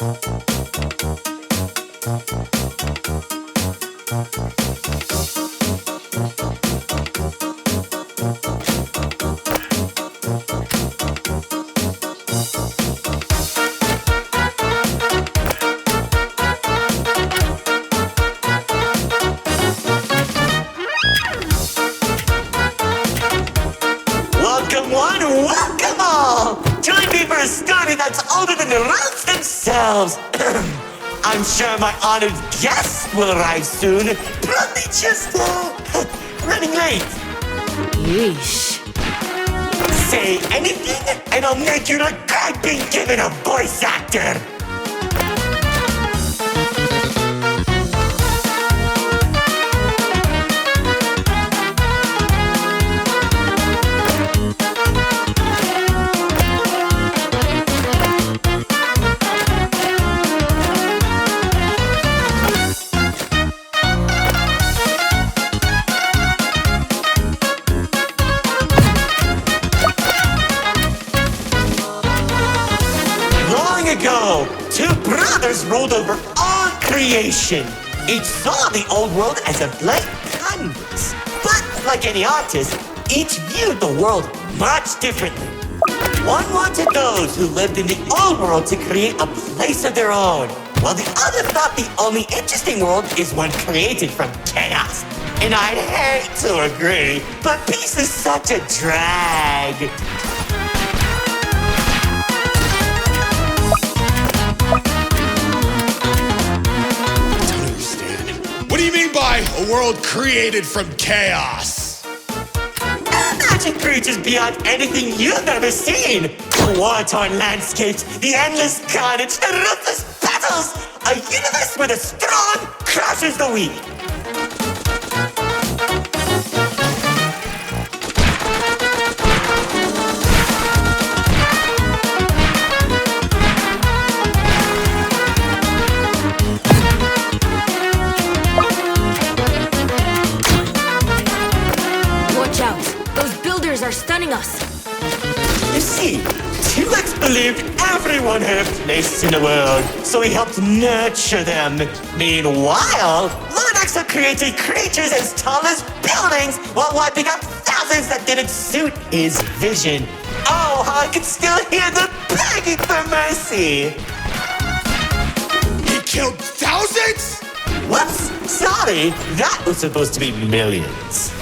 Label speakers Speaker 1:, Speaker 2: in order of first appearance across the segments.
Speaker 1: Welcome one, welcome all! Join me for a story that's older than the roads themselves. I'm sure my honored guests will arrive soon. Probably just, running late.
Speaker 2: Yeesh.
Speaker 1: Say anything, and I'll make you look like being given a voice actor. Ago, two brothers ruled over all creation. Each saw the old world as a blank canvas. But like any artist, each viewed the world much differently. One wanted those who lived in the old world to create a place of their own, while the other thought the only interesting world is one created from chaos. And I'd hate to agree, but peace is such a drag.
Speaker 3: What do you mean by a world created from chaos?
Speaker 1: Imagine creatures beyond anything you've ever seen. The war-torn landscapes, the endless carnage, the ruthless battles. A universe where the strong crushes the weak.
Speaker 2: Are stunning us.
Speaker 1: You see, T-Rex believed everyone had a place in the world, so he helped nurture them. Meanwhile, Loadout created creatures as tall as buildings while wiping out thousands that didn't suit his vision. Oh, how I can still hear them begging for mercy.
Speaker 3: He killed thousands?
Speaker 1: Whoops, sorry, that was supposed to be millions.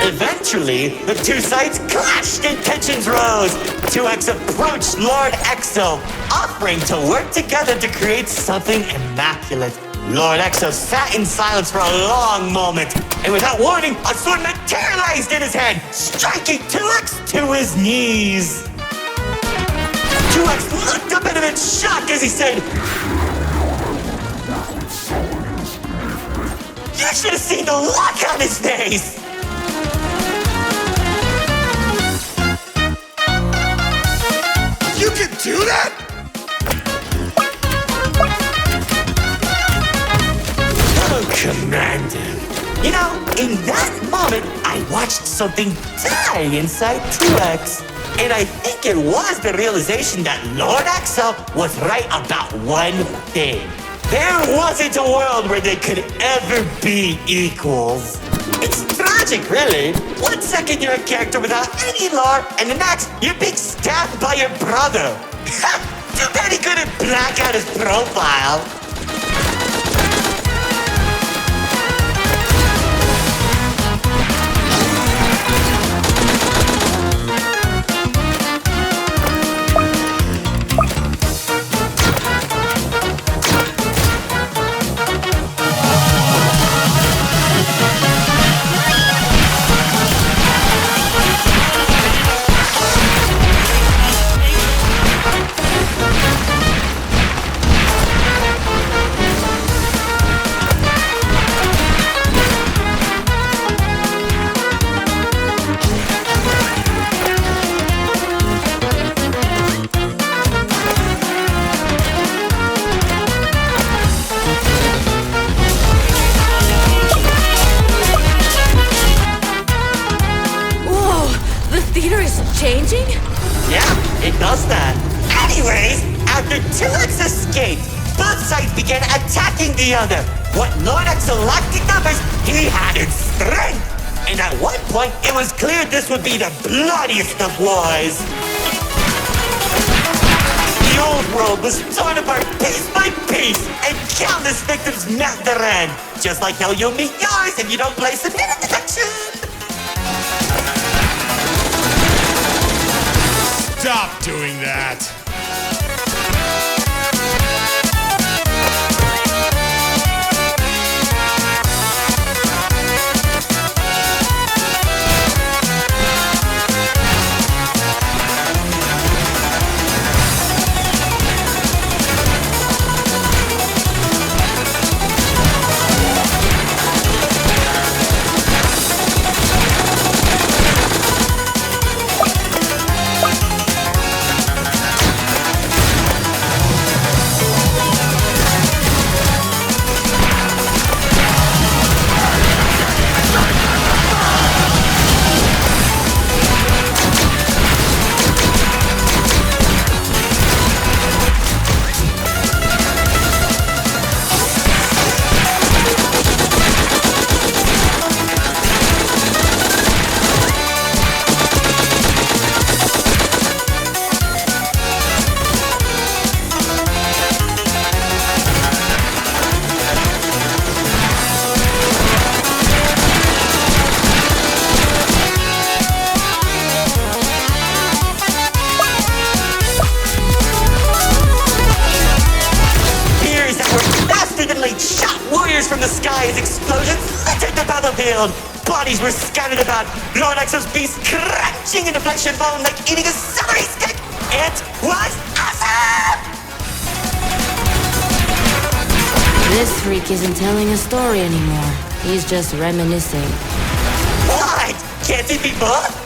Speaker 1: Eventually, the two sides clashed and tensions rose. 2X approached Lord Exo, offering to work together to create something immaculate. Lord Exo sat in silence for a long moment, and without warning, a sword materialized in his hand, striking 2X to his knees. 2X looked up at him in shock as he said, "You should have seen the look on his face!"
Speaker 3: You can do that?
Speaker 1: Oh, Commander. You know, in that moment, I watched something die inside 2X. And I think it was the realization that Lord Exo was right about one thing. There wasn't a world where they could ever be equals. It's tragic, really. 1 second you're a character without any lore, and the next you're being stabbed by your brother. Too bad he couldn't black out his profile.
Speaker 2: changing?
Speaker 1: Yeah, it does that. Anyways, after 2X escaped, both sides began attacking the other. What Lord X lacked in numbers, he had in strength. And at one point, it was clear this would be the bloodiest of wars. The old world was torn apart piece by piece, and countless victims met their end. Just like how you'll meet yours if you don't place a hidden detection.
Speaker 3: Stop doing that.
Speaker 1: From the sky as explosions littered the battlefield. Bodies were scattered about. Lord Exo's beast crunching into flesh and bone like eating a celery stick. It was awesome!
Speaker 2: This freak isn't telling a story anymore. He's just reminiscing.
Speaker 1: What? Can't it be both?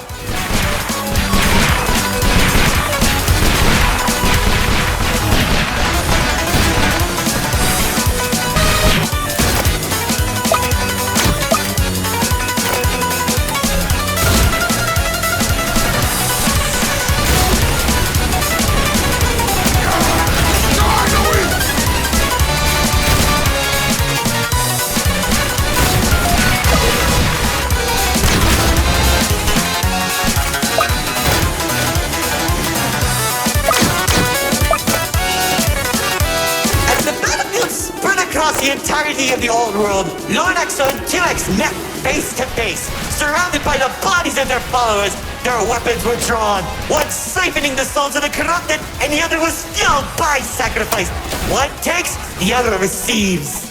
Speaker 1: The entirety of the old world, Lord Exo and 2X met face to face, surrounded by the bodies of their followers. Their weapons were drawn, one siphoning the souls of the corrupted, and the other was fueled by sacrifice. One takes, the other receives.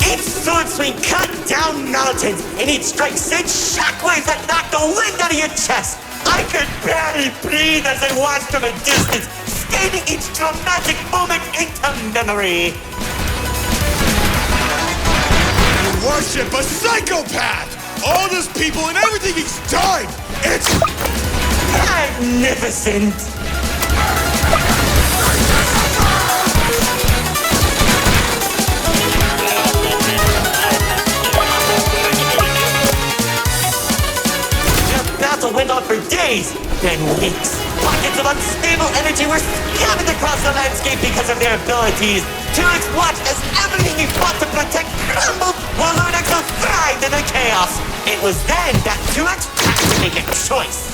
Speaker 1: Each sword swing cut down mountains, and each strike sent shockwaves that knocked the wind out of your chest. I could barely breathe as I watched from a distance, scanning each dramatic moment into memory.
Speaker 3: You worship a psychopath! All those people and everything he's done! It's
Speaker 1: magnificent! Went on for days, then weeks. Pockets of unstable energy were scattered across the landscape because of their abilities. 2X watched as everything he fought to protect crumbled, while Lord Exo thrived in the chaos. It was then that 2X had to make a choice.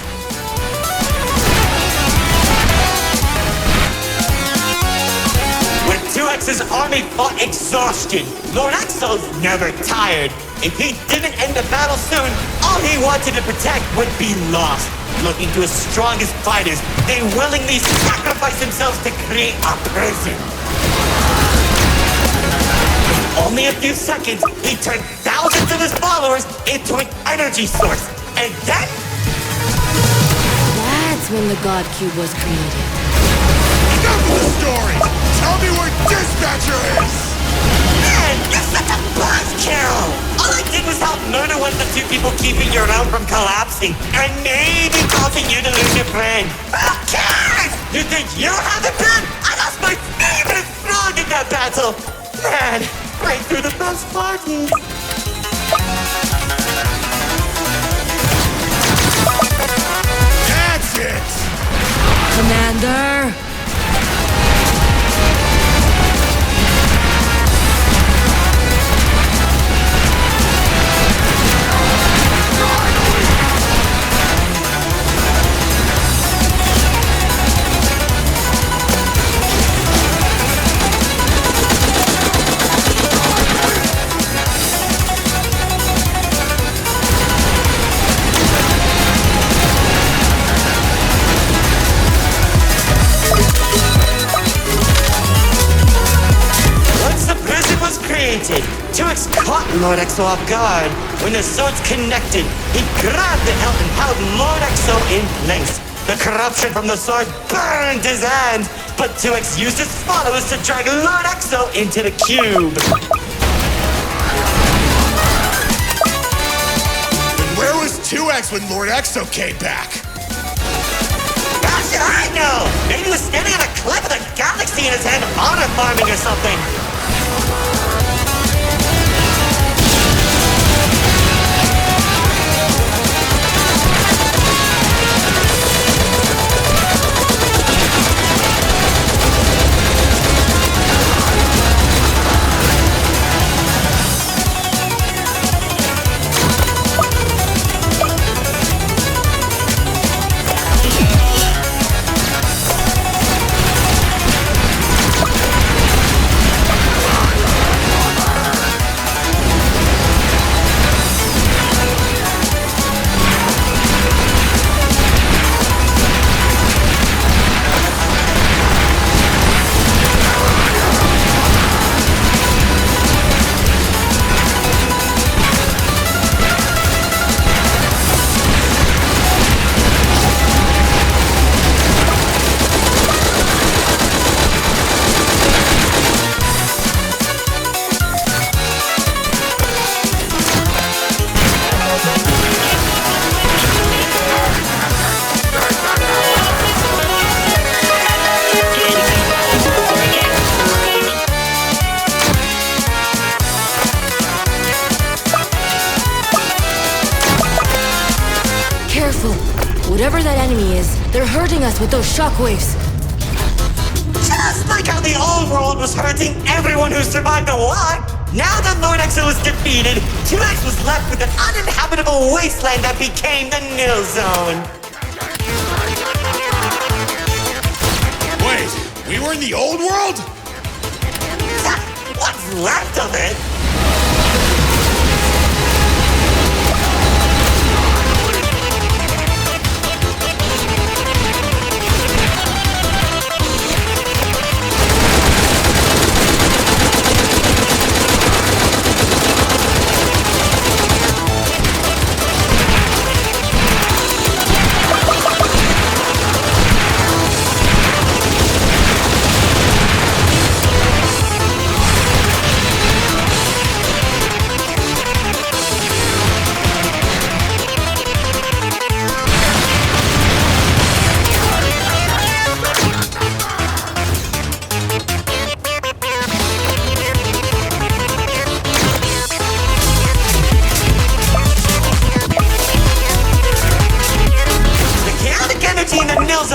Speaker 1: When 2X's army fought exhaustion, Lord Exo's never tired. If he didn't end the battle soon, all he wanted to protect would be lost. Looking to his strongest fighters, they willingly sacrificed themselves to create a prison. In only a few seconds, he turned thousands of his followers into an energy source. And then...
Speaker 2: That's when the God Cube was created.
Speaker 3: enough of the story! Tell me where Dispatcher is!
Speaker 1: Man, you're such a buzzkill! All I did was help murder one of the two people keeping your realm from collapsing, and maybe causing you to lose your friend. Who cares? You think you have the pen? I lost my favorite frog in that battle! Man, right through the best parties.
Speaker 3: it!
Speaker 2: Commander!
Speaker 1: Created. 2X caught Lord Exo off guard. When the swords connected, he grabbed the hilt and held Lord Exo in place. The corruption from the sword burned his hand, but 2X used his followers to drag Lord Exo into the cube.
Speaker 3: And where was 2X when Lord Exo came back?
Speaker 1: How should I know? Maybe he was standing on a cliff with a galaxy in his hand, honor farming or something.
Speaker 2: Whatever that enemy is, they're hurting us with those shockwaves.
Speaker 1: Just like how the old world was hurting everyone who survived the war, now that Lord Exo was defeated, 2X was left with an uninhabitable wasteland that became the Nil Zone.
Speaker 3: Wait, we were in the old world?
Speaker 1: What's left of it?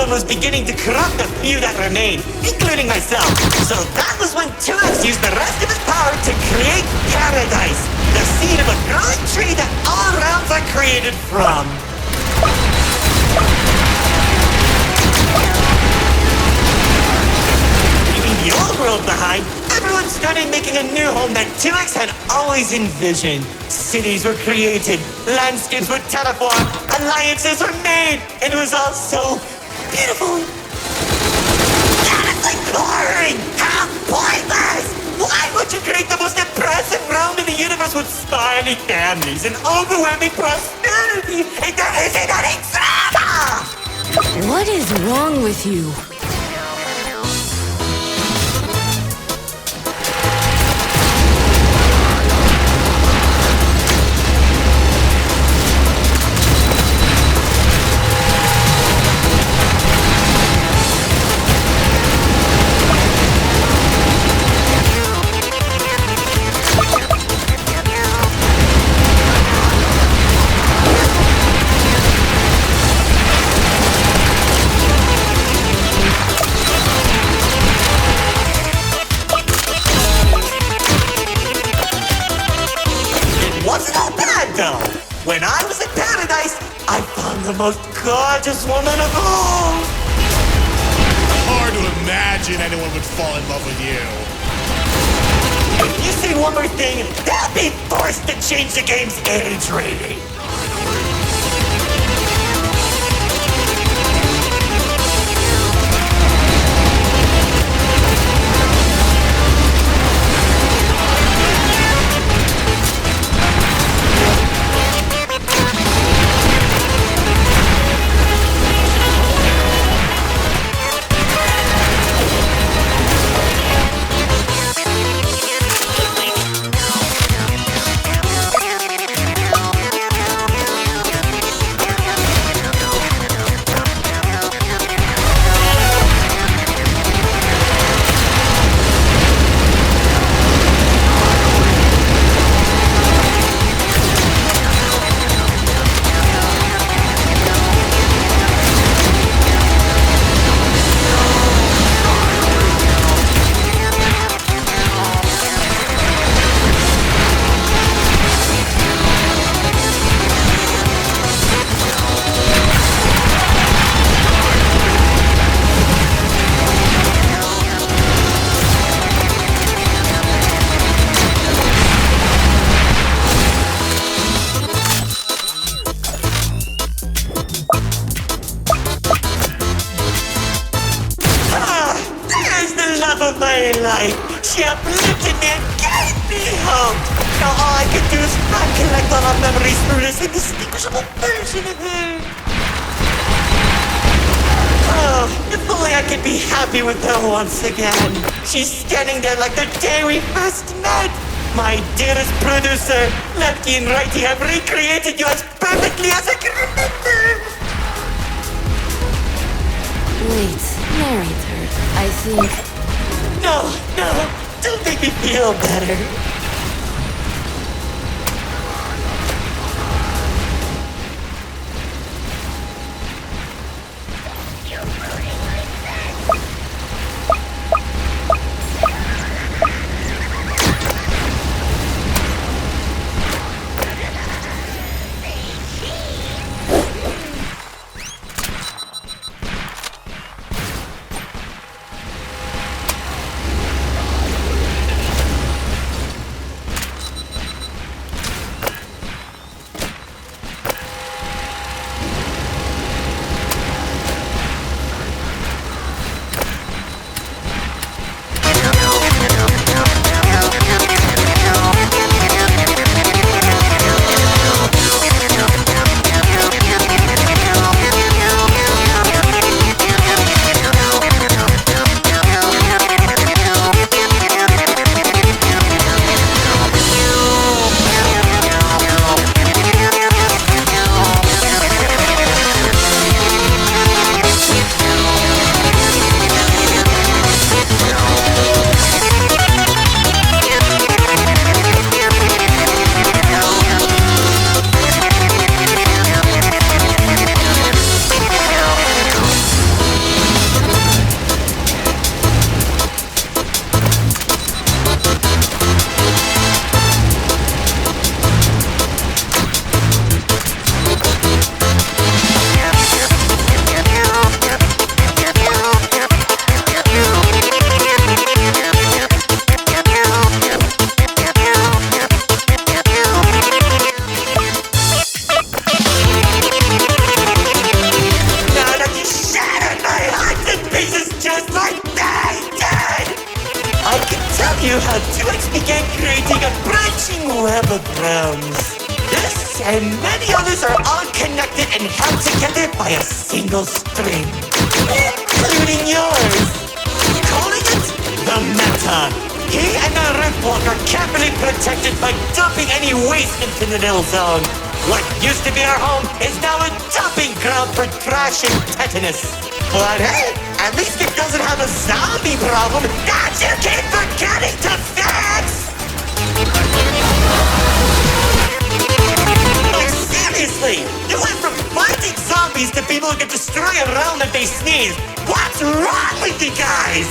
Speaker 1: Was beginning to corrupt the few that remained, including myself. So that was when 2X used the rest of his power to create Paradise, the seed of a growing tree that all realms are created from. Leaving the old world behind, everyone started making a new home that 2X had always envisioned. Cities were created, landscapes were terraformed, alliances were made, and it was all so beautiful. Honestly boring! How pointless! Why would you create the most impressive realm in the universe with smiling families and overwhelming prosperity if there isn't any drama?
Speaker 2: What is wrong with you?
Speaker 1: though. When I was in paradise, I found the most gorgeous woman of all.
Speaker 3: Hard to imagine anyone would fall in love with you.
Speaker 1: If you say one more thing, they'll be forced to change the game's age rating. Of my life, she uplifted me and gave me hope. Now all I can do is recollect all our memories through this indistinguishable version of her. Oh, if only I could be happy with her once again. She's standing there like the day we first met. My dearest producer, lefty and righty have recreated you as perfectly as I can remember.
Speaker 2: Wait, narrator, I think...
Speaker 1: No, don't make me feel better. you how 2X began creating a branching web of realms. This and many others are all connected and held together by a single string, including yours. Calling it the Meta. He and the Riftwalk are carefully protected by dumping any waste into the Nil Zone. What used to be our home is now a dumping ground for trash and tetanus. But hey, at least it doesn't have a zombie problem that you keep forgetting to fix! Like seriously, you went from fighting zombies to people who can destroy a realm if they sneeze. What's wrong with you guys?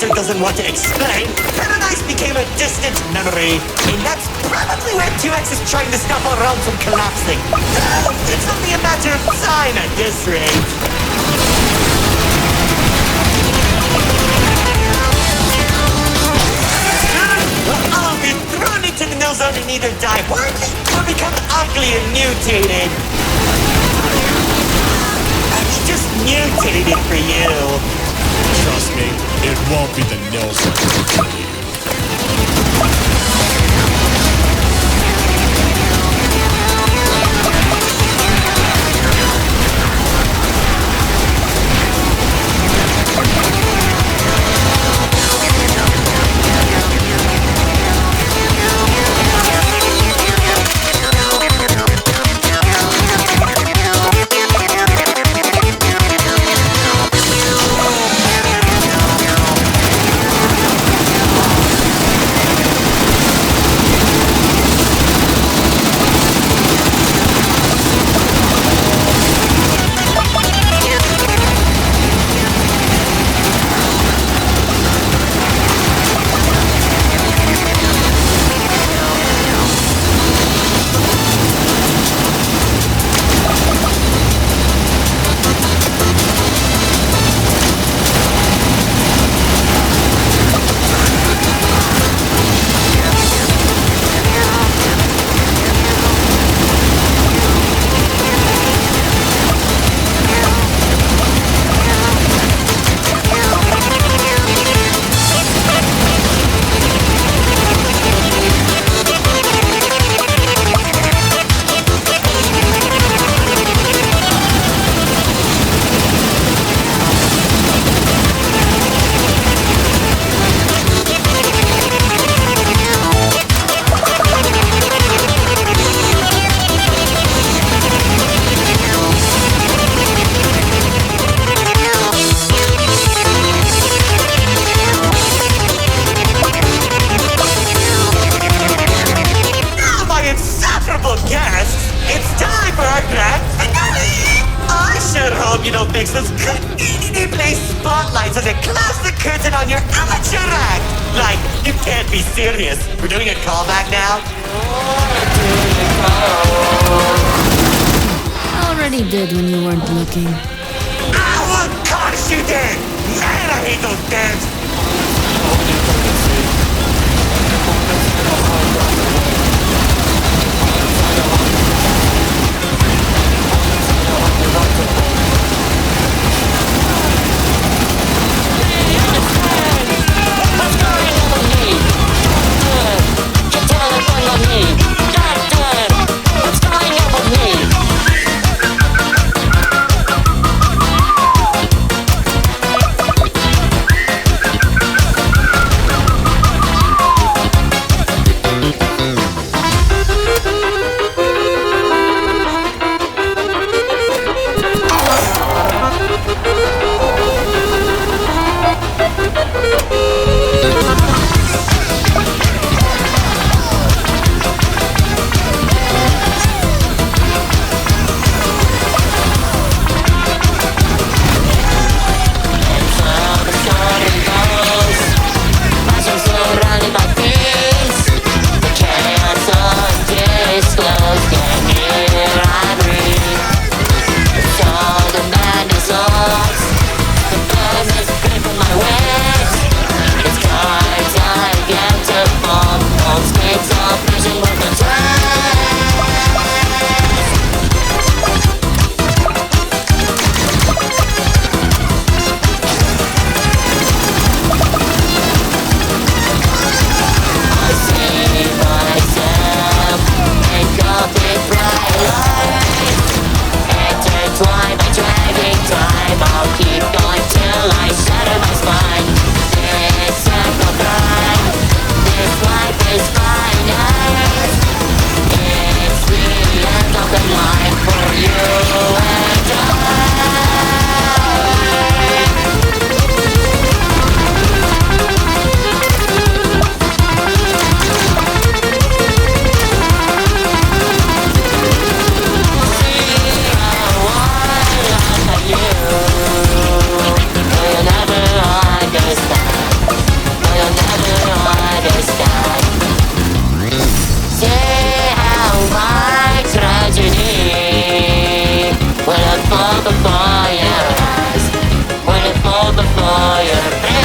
Speaker 1: character doesn't want to explain, Paradise became a distant memory. And that's probably where 2X is trying to stop our realm from collapsing. It's only a matter of time at this rate. I'll be thrown into the mill zone and either die horribly or become ugly and mutated. I just mutated for you.
Speaker 3: Trust me, it won't be the nils that will kill you.
Speaker 1: hope you don't fix those conveniently placed spotlights as they close the curtain on your amateur act. Like, you can't be serious. We're doing a callback now?
Speaker 2: Already did when you weren't looking.
Speaker 1: Of course you did! Man, I hate those dance. hold the fire, baby.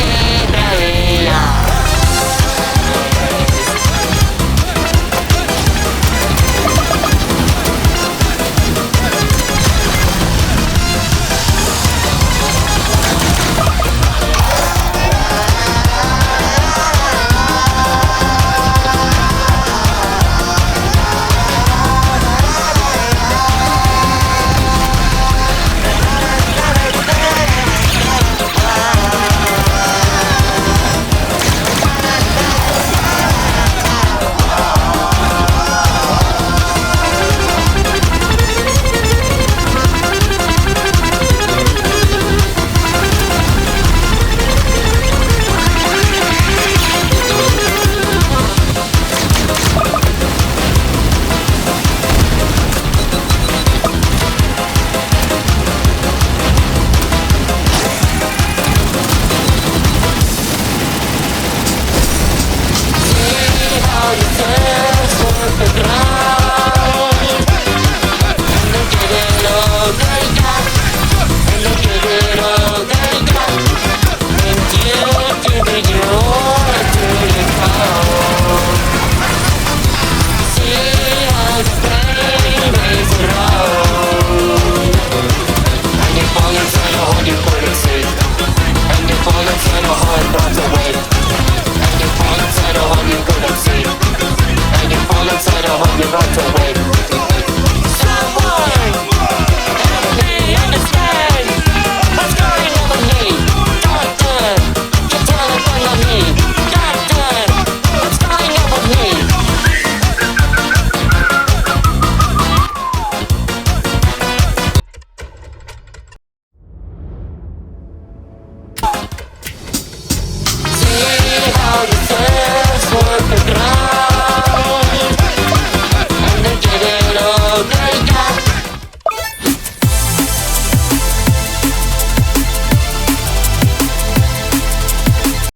Speaker 1: How you